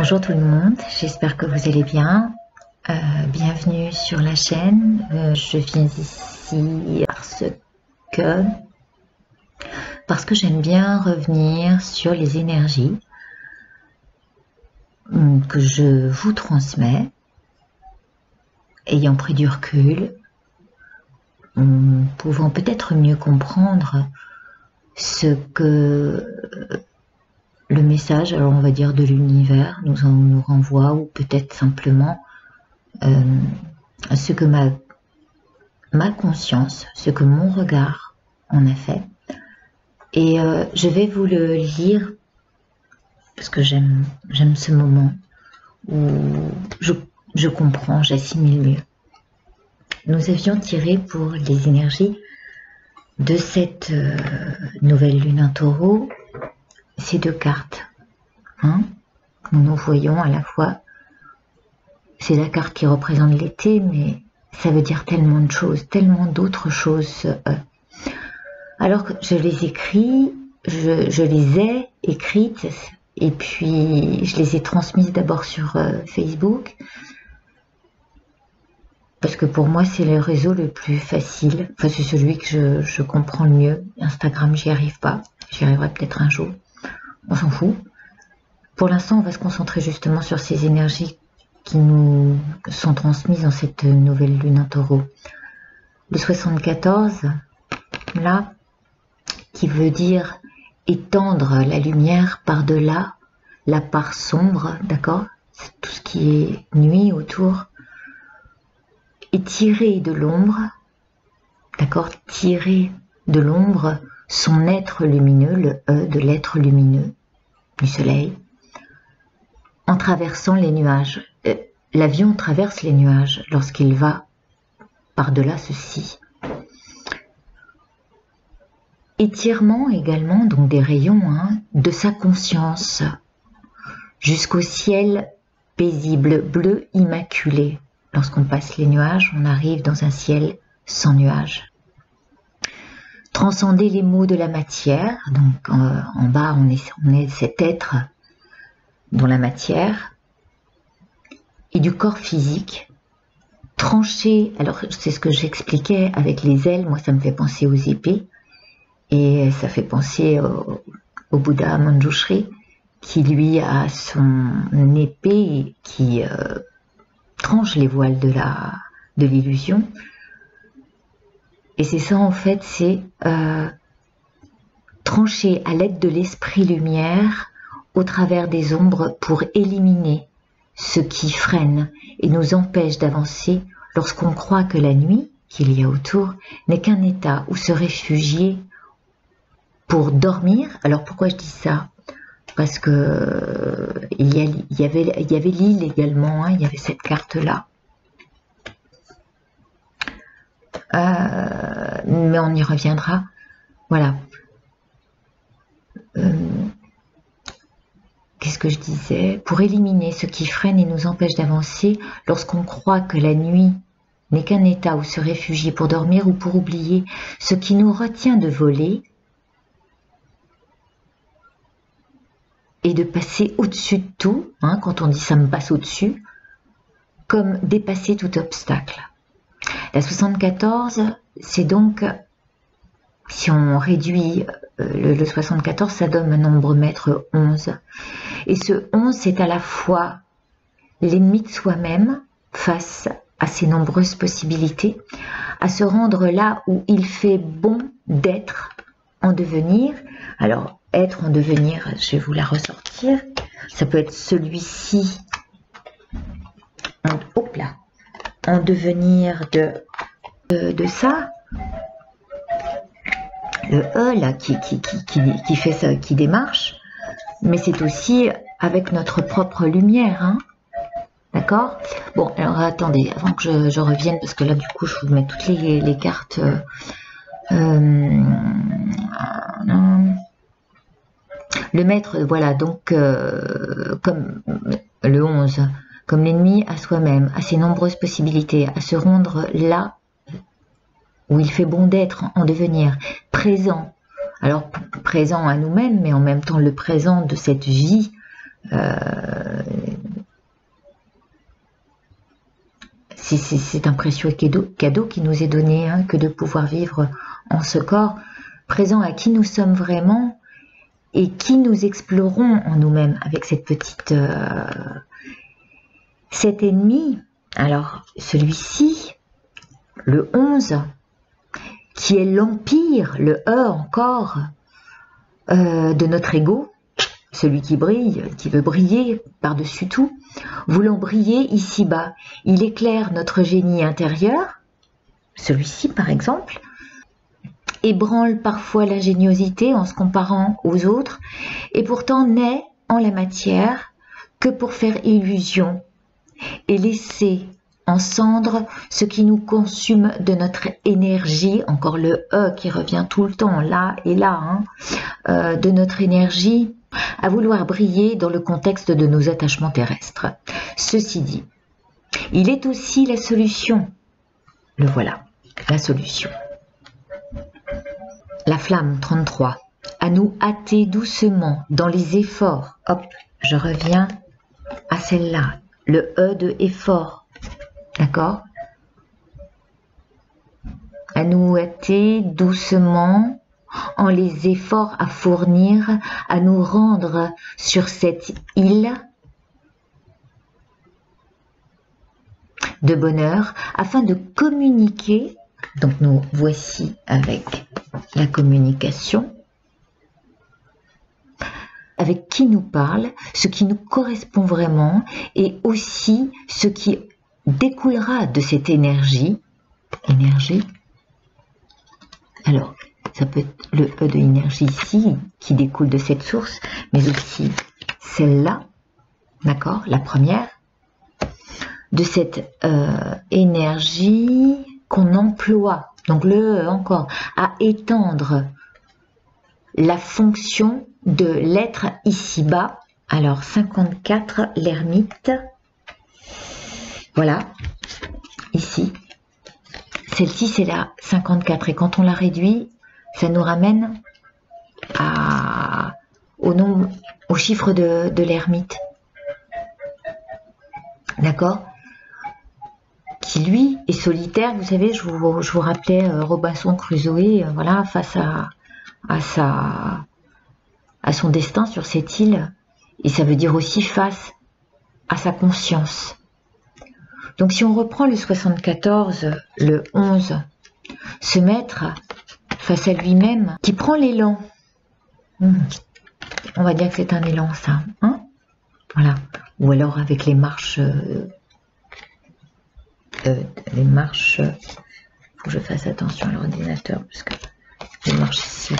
Bonjour tout le monde, j'espère que vous allez bien. Bienvenue sur la chaîne. Je viens ici parce que j'aime bien revenir sur les énergies que je vous transmets, ayant pris du recul, pouvant peut-être mieux comprendre ce que le message, alors on va dire de l'univers, nous renvoie, ou peut-être simplement ce que ma conscience, ce que mon regard en a fait. Et je vais vous le lire parce que j'aime ce moment où je comprends, j'assimile mieux. Nous avions tiré pour les énergies de cette nouvelle lune en taureau ces deux cartes. Nous voyons à la fois, c'est la carte qui représente l'été, mais ça veut dire tellement de choses, tellement d'autres choses. Alors que je les écris, je les ai écrites, et puis je les ai transmises d'abord sur Facebook, parce que pour moi c'est le réseau le plus facile, enfin c'est celui que je comprends le mieux. Instagram, j'y arrive pas, j'y arriverai peut-être un jour, on s'en fout. Pour l'instant on va se concentrer justement sur ces énergies qui nous sont transmises dans cette nouvelle lune en taureau. Le 74, là, qui veut dire étendre la lumière par-delà la part sombre, d'accord? C'est tout ce qui est nuit autour. Et tirer de l'ombre, d'accord? Tirer de l'ombre son être lumineux, le E de l'être lumineux du soleil, en traversant les nuages. L'avion traverse les nuages lorsqu'il va par-delà ceci. Étirement également, donc des rayons, de sa conscience jusqu'au ciel paisible, bleu immaculé. Lorsqu'on passe les nuages, on arrive dans un ciel sans nuages. Transcender les mots de la matière, donc en bas on est cet être dans la matière, et du corps physique, trancher, alors c'est ce que j'expliquais avec les ailes, moi ça me fait penser aux épées, et ça fait penser au Bouddha Manjushri, qui lui a son épée qui tranche les voiles de l'illusion. Et c'est ça en fait, c'est trancher à l'aide de l'esprit lumière au travers des ombres pour éliminer ce qui freine et nous empêche d'avancer lorsqu'on croit que la nuit qu'il y a autour n'est qu'un état où se réfugier pour dormir. Alors pourquoi je dis ça? Parce que il y avait l'île également, il y avait cette carte là. Mais on y reviendra. Voilà. Qu'est-ce que je disais? Pour éliminer ce qui freine et nous empêche d'avancer lorsqu'on croit que la nuit n'est qu'un état où se réfugier pour dormir ou pour oublier ce qui nous retient de voler et de passer au-dessus de tout, quand on dit ça me passe au-dessus, comme dépasser tout obstacle. La 74, c'est donc, si on réduit le 74, ça donne un nombre maître 11. Et ce 11, c'est à la fois l'ennemi de soi-même face à ses nombreuses possibilités, à se rendre là où il fait bon d'être en devenir. Alors, être en devenir, je vais vous la ressortir. Ça peut être celui-ci, hop là, en devenir de ça. Le E là qui fait ça, qui démarche, mais c'est aussi avec notre propre lumière, d'accord? Bon, alors attendez, avant que je revienne, parce que là du coup je vous mets toutes les cartes. Le maître, voilà, donc comme le 11, comme l'ennemi à soi-même, à ses nombreuses possibilités, à se rendre là où il fait bon d'être, en devenir présent. Alors présent à nous-mêmes, mais en même temps le présent de cette vie c'est un précieux cadeau qui nous est donné, hein, que de pouvoir vivre en ce corps, présent à qui nous sommes vraiment et qui nous explorons en nous-mêmes avec cette petite... cet ennemi, alors celui-ci, le 11, qui est l'empire, le E encore, de notre ego, celui qui brille, qui veut briller par-dessus tout, voulant briller ici-bas. Il éclaire notre génie intérieur, celui-ci par exemple, ébranle parfois l'ingéniosité en se comparant aux autres, et pourtant n'est en la matière que pour faire illusion et laisser en cendres ce qui nous consume de notre énergie, encore le E qui revient tout le temps, là et là, hein, de notre énergie, à vouloir briller dans le contexte de nos attachements terrestres. Ceci dit, il est aussi la solution. Le voilà, la solution. La flamme 33, à nous hâter doucement dans les efforts. Hop, je reviens à celle-là, le E de effort, d'accord? À nous hâter doucement en les efforts à fournir, à nous rendre sur cette île de bonheur, afin de communiquer. Donc nous voici avec la communication, avec qui nous parle, ce qui nous correspond vraiment, et aussi ce qui découlera de cette énergie. Alors, ça peut être le E de énergie ici, qui découle de cette source, mais aussi celle-là, d'accord, la première, de cette énergie qu'on emploie, donc le E encore, à étendre la fonction de l'être ici-bas. Alors, 54, l'ermite, voilà, ici. Celle-ci, c'est la 54, et quand on la réduit, ça nous ramène au chiffre de l'ermite. D'accord? Qui lui est solitaire. Vous savez, je vous rappelais Robinson Crusoe, voilà, face à son destin sur cette île. Et ça veut dire aussi face à sa conscience. Donc si on reprend le 74, le 11, se mettre face à lui-même, qui prend l'élan. On va dire que c'est un élan, ça. Hein, voilà. Ou alors avec les marches... faut que je fasse attention à l'ordinateur, parce que les marches ici,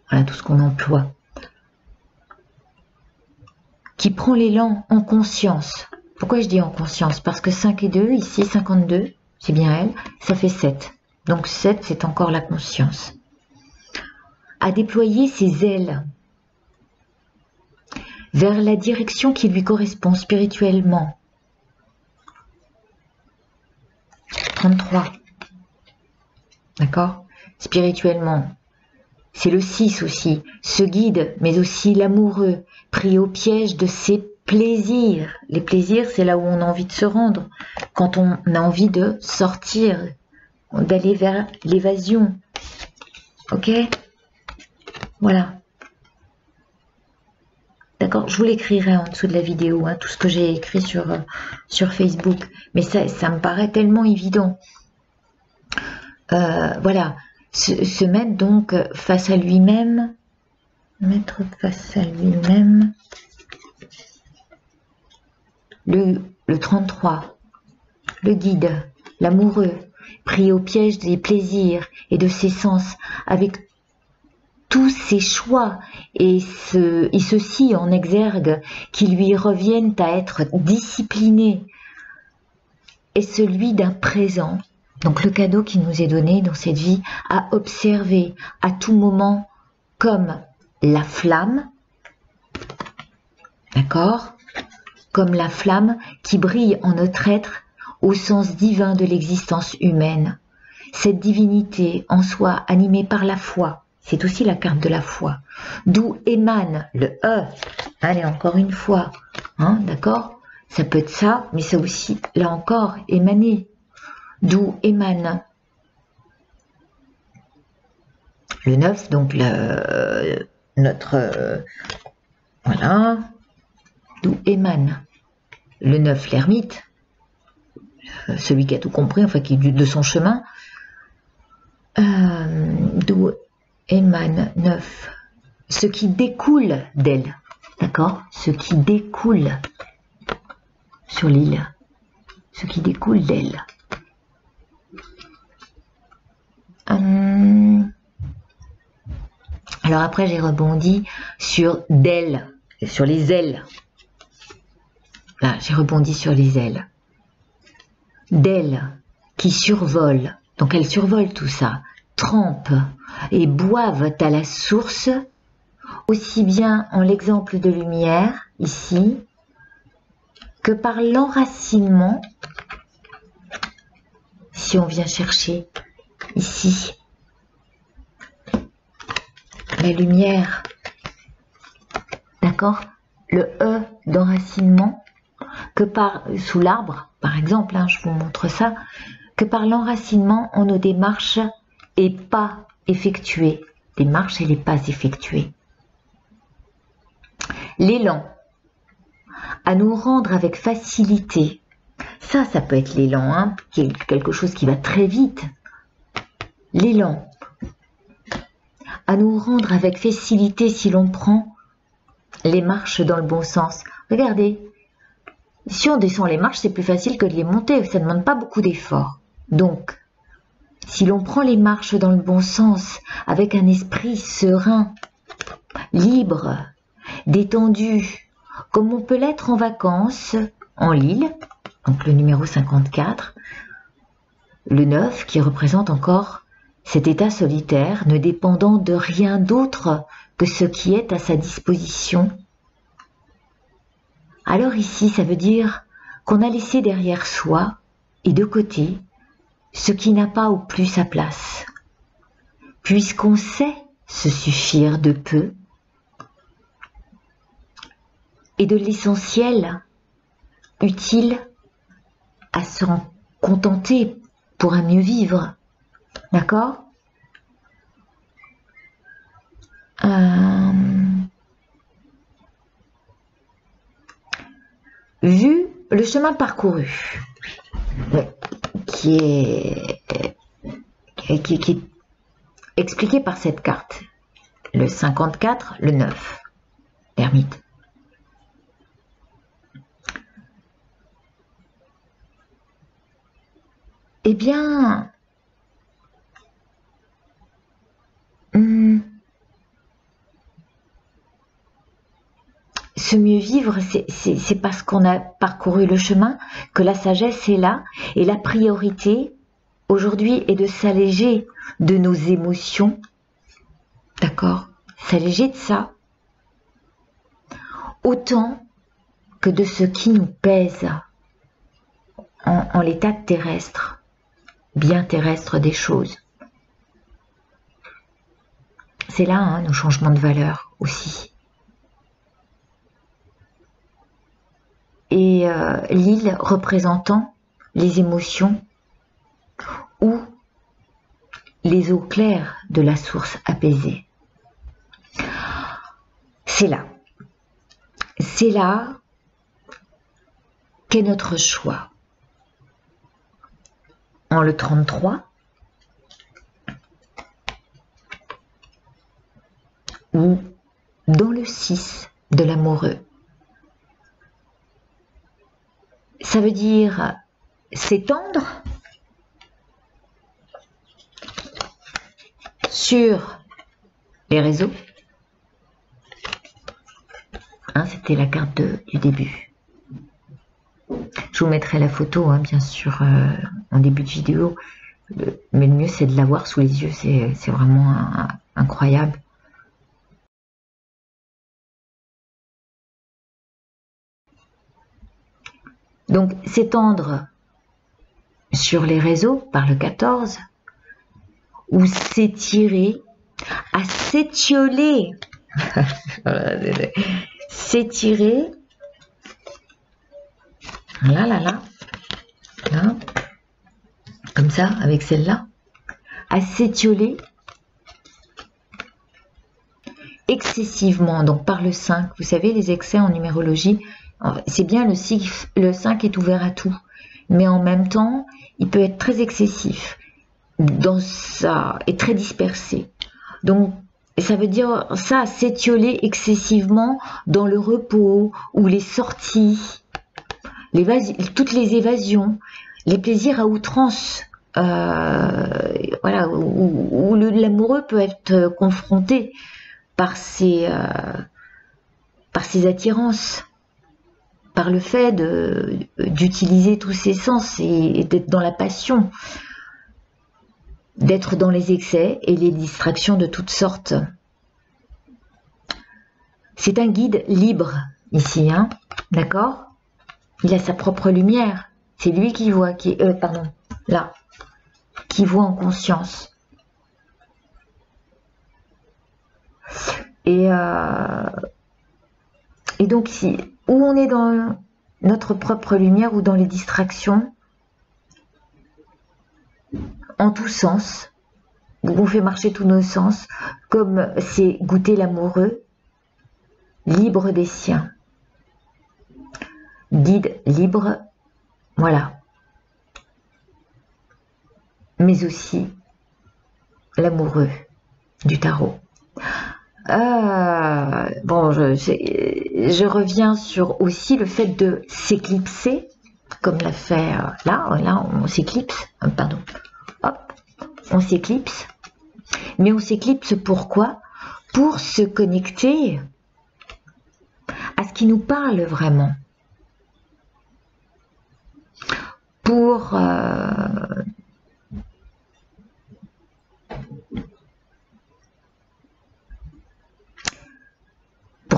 voilà tout ce qu'on emploie. Qui prend l'élan en conscience. Pourquoi je dis en conscience? Parce que 5 et 2, ici 52, c'est bien elle, ça fait 7. Donc 7, c'est encore la conscience. À déployer ses ailes vers la direction qui lui correspond spirituellement. 33. D'accord? Spirituellement. C'est le 6 aussi. Ce guide, mais aussi l'amoureux, pris au piège de ses plaisirs. Les plaisirs, c'est là où on a envie de se rendre. Quand on a envie de sortir, d'aller vers l'évasion. Ok? Voilà. D'accord? Je vous l'écrirai en dessous de la vidéo, hein, tout ce que j'ai écrit sur Facebook. Mais ça me paraît tellement évident. Voilà. Se mettre donc face à lui-même. Mettre face à lui-même. Le 33. Le guide. L'amoureux. Pris au piège des plaisirs et de ses sens. Avec tous ses choix et ceux-ci en exergue qui lui reviennent à être disciplinés est celui d'un présent, donc le cadeau qui nous est donné dans cette vie, à observer à tout moment comme la flamme, d'accord, comme la flamme qui brille en notre être au sens divin de l'existence humaine, cette divinité en soi animée par la foi. C'est aussi la carte de la foi, d'où émane le E. Allez, encore une fois, hein, d'accord? ça peut être ça, mais ça aussi, là encore, émaner. D'où émane le 9, donc notre... voilà. D'où émane le 9, l'ermite, celui qui a tout compris, enfin qui est de son chemin. D'où émane 9, ce qui découle d'elle, d'accord? Ce qui découle sur l'île, ce qui découle d'elle. Alors après j'ai rebondi sur d'elle, sur les ailes. Là j'ai rebondi sur les ailes. D'elle qui survolent, donc elles survolent tout ça, trempent et boivent à la source, aussi bien en l'exemple de lumière, ici, que par l'enracinement, si on vient chercher ici, la lumière, d'accord, le E d'enracinement, que par, sous l'arbre, par exemple, hein, je vous montre ça, que par l'enracinement en nos démarches et pas effectuées, démarches et les pas effectués. L'élan, à nous rendre avec facilité, ça peut être l'élan, hein, quelque chose qui va très vite, l'élan, à nous rendre avec facilité si l'on prend les marches dans le bon sens. Regardez, si on descend les marches, c'est plus facile que de les monter, ça ne demande pas beaucoup d'efforts. Donc, si l'on prend les marches dans le bon sens, avec un esprit serein, libre, détendu, comme on peut l'être en vacances, en l'île, donc le numéro 54, le 9 qui représente encore cet état solitaire ne dépendant de rien d'autre que ce qui est à sa disposition. Alors ici, ça veut dire qu'on a laissé derrière soi et de côté ce qui n'a pas ou plus sa place, puisqu'on sait se suffire de peu et de l'essentiel utile à s'en contenter pour un mieux vivre. D'accord? Vu le chemin parcouru, qui est expliqué par cette carte, le 54, le 9, l'ermite. Eh bien, ce mieux vivre, c'est parce qu'on a parcouru le chemin que la sagesse est là. Et la priorité, aujourd'hui, est de s'alléger de nos émotions. D'accord? S'alléger de ça. Autant que de ce qui nous pèse en l'état terrestre, bien terrestre des choses. C'est là, hein, nos changements de valeur aussi. Et l'île représentant les émotions ou les eaux claires de la source apaisée. C'est là. C'est là qu'est notre choix. En le 33, ou dans le 6 de l'amoureux. Ça veut dire s'étendre sur les réseaux. Hein, c'était la carte du début. Je vous mettrai la photo, hein, bien sûr, en début de vidéo. Mais le mieux, c'est de l'avoir sous les yeux. C'est vraiment incroyable. Donc, s'étendre sur les réseaux par le 14, ou s'étirer, à s'étioler, s'étirer Là, là, là, là, comme ça, avec celle-là, à s'étioler excessivement, donc par le 5. Vous savez, les excès en numérologie, c'est bien le 5 est ouvert à tout, mais en même temps, il peut être très excessif dans ça et très dispersé. Donc, ça veut dire ça, s'étioler excessivement dans le repos ou les sorties, toutes les évasions, les plaisirs à outrance, voilà, où l'amoureux peut être confronté par ses attirances, par le fait d'utiliser tous ses sens et d'être dans la passion, d'être dans les excès et les distractions de toutes sortes. C'est un guide libre ici, hein, d'accord? Il a sa propre lumière. C'est lui qui voit, qui voit en conscience. Et donc, où on est dans notre propre lumière ou dans les distractions, en tous sens, on fait marcher tous nos sens, comme c'est goûter l'amoureux, libre des siens. Guide libre, voilà. Mais aussi l'amoureux du tarot. Bon, je reviens sur aussi le fait de s'éclipser, comme l'a fait là on s'éclipse, pardon, hop, on s'éclipse, mais on s'éclipse pourquoi? Pour se connecter à ce qui nous parle vraiment, pour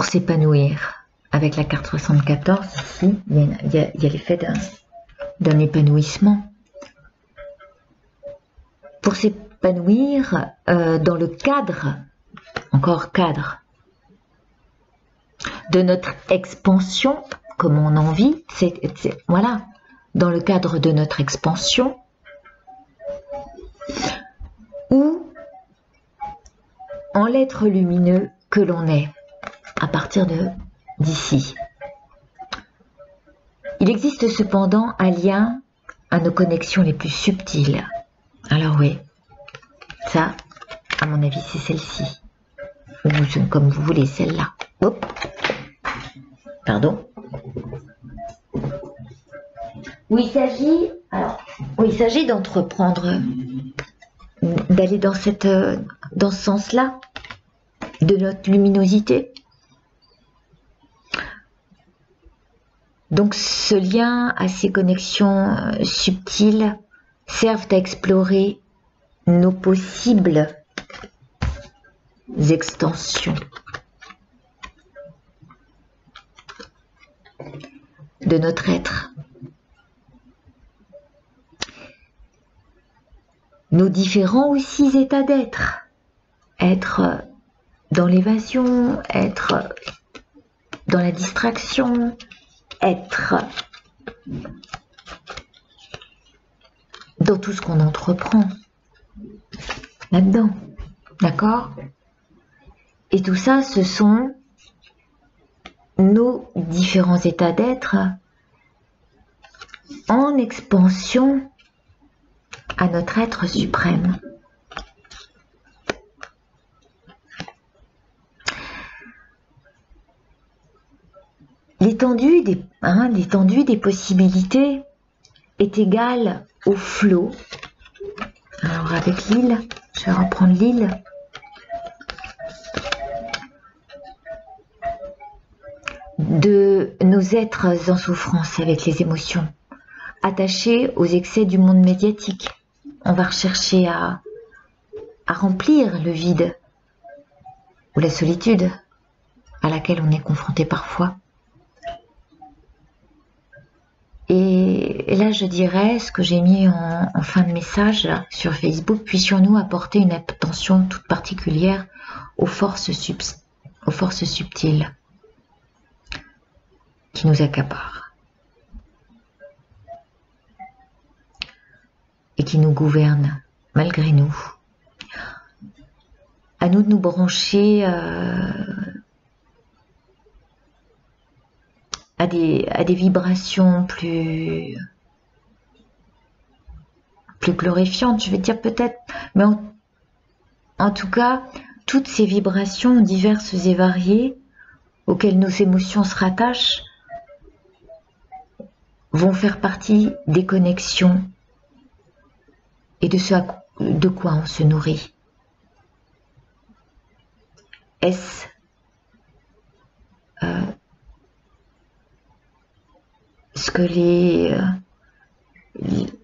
s'épanouir. Avec la carte 74, ici, il y a l'effet d'un épanouissement. Pour s'épanouir dans le cadre, encore cadre, de notre expansion, comme on en vit, voilà, dans le cadre de notre expansion, ou en l'être lumineux que l'on est, à partir d'ici. Il existe cependant un lien à nos connexions les plus subtiles. Alors oui, ça, à mon avis, c'est celle-ci. Ou comme vous voulez, celle-là. Hop. Pardon. Où il s'agit d'entreprendre, d'aller dans ce sens-là, de notre luminosité. Donc ce lien à ces connexions subtiles servent à explorer nos possibles extensions de notre être. Nos différents aussi états d'être. Être dans l'évasion, être dans la distraction, être dans tout ce qu'on entreprend là-dedans, d'accord? Et tout ça, ce sont nos différents états d'être en expansion à notre être suprême. L'étendue des possibilités est égale au flot. Alors avec l'île, je vais reprendre l'île. De nos êtres en souffrance avec les émotions, attachés aux excès du monde médiatique. On va rechercher à remplir le vide ou la solitude à laquelle on est confronté parfois. Et là, je dirais ce que j'ai mis en fin de message sur Facebook: puissions-nous apporter une attention toute particulière aux forces subtiles qui nous accaparent. et qui nous gouverne malgré nous. À nous de nous brancher à des vibrations plus glorifiantes, je vais dire peut-être, mais en tout cas, toutes ces vibrations diverses et variées auxquelles nos émotions se rattachent vont faire partie des connexions et de quoi on se nourrit. Est-ce ce que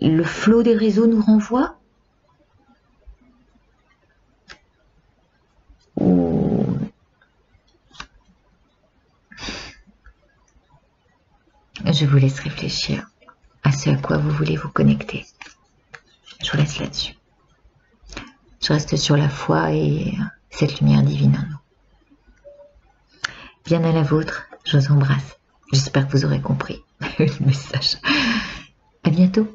le flot des réseaux nous renvoie, ou je vous laisse réfléchir à ce à quoi vous voulez vous connecter. Je vous laisse là-dessus. Je reste sur la foi et cette lumière divine en nous. Bien à la vôtre, je vous embrasse. J'espère que vous aurez compris le message. À bientôt.